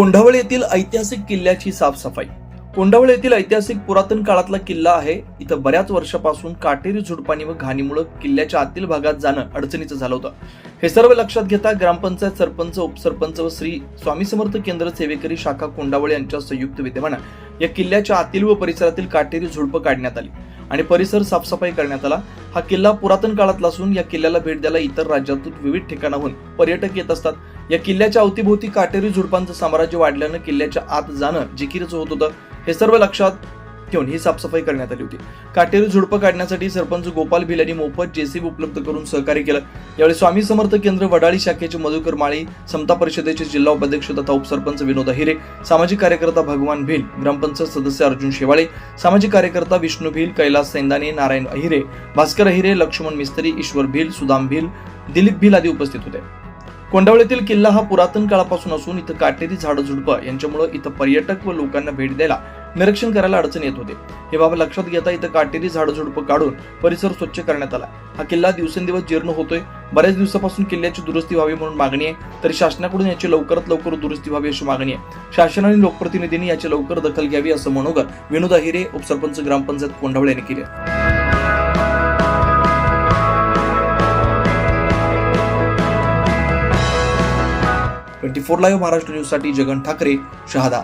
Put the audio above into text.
कोंढावळ येथील ऐतिहासिक किल्ल्याची साफसफाई. कोंढावळ येथील ऐतिहासिक पुरातन काळातला किल्ला आहे. इथं बऱ्याच वर्षापासून काटेरी झुडपाणी व घाणीमुळे किल्ल्याच्या आतील भागात जाणं अडचणीचं झालं होतं. हे सर्व लक्षात घेता ग्रामपंचायत सरपंच, उपसरपंच व श्री स्वामी समर्थ केंद्र सेवेकरी शाखा कोंढावळ यांच्या संयुक्त विद्यमाने या किल्ल्याच्या आतील व परिसरातील काटेरी झुडपं काढण्यात आली आणि परिसर साफसफाई करण्यात आला. हा किल्ला पुरातन काळातला असून या किल्ल्याला भेट द्यायला इतर राज्यातून विविध ठिकाणाहून पर्यटक येत असतात. या किल्ल्याच्या अवतीभोवती काटेरी झुडपांचं साम्राज्य वाढल्यानं किल्ल्याच्या आत जाणं जिकिरीचं होत होतं. हे सर्व लक्षात घेऊन ही साफसफाई करण्यात आली होती. काटेरी झुडपं काढण्यासाठी सरपंच गोपाल भिल यांनी मोफत जेसीबी उपलब्ध करून सहकार्य केलं. यावेळी स्वामी समर्थ केंद्र वडाळी शाखेचे मधुकर माळी, समता परिषदेचे जिल्हा उपाध्यक्ष तथा उपसरपंच विनोद अहिरे, सामाजिक कार्यकर्ता भगवान भिल, ग्रामपंचायत सदस्य अर्जुन शेवाळे, सामाजिक कार्यकर्ता विष्णू भिल, कैलास सैंदाने, नारायण अहिरे, भास्कर अहिरे, लक्ष्मण मिस्त्री, ईश्वर भिल, सुदाम भिल, दिलीप भिल आदी उपस्थित होते. कोंढावळीतील किल्ला हा पुरातन काळापासून असून इथं काटेरी झाडं झुडपं यांच्यामुळे इथं पर्यटक व लोकांना भेट द्यायला, निरीक्षण करायला अडचण येत होते. हे बाब लक्षात घेता इथं काटेरी झाडं झुडपं काढून परिसर स्वच्छ करण्यात आला. हा किल्ला दिवसेंदिवस जीर्ण होतोय. बऱ्याच दिवसापासून किल्ल्याची दुरुस्ती व्हावी म्हणून मागणी आहे, तरी शासनाकडून याची लवकरात लवकर दुरुस्ती व्हावी अशी मागणी आहे. शासन आणि लोकप्रतिनिधींनी याची लवकर दखल घ्यावी असं मनोगत विनोद अहिरे, उपसरपंच ग्रामपंचायत कोंढावळ यांनी केले. 24 लाईव्ह महाराष्ट्र न्यूज साठी जगन ठाकरे, शहादा.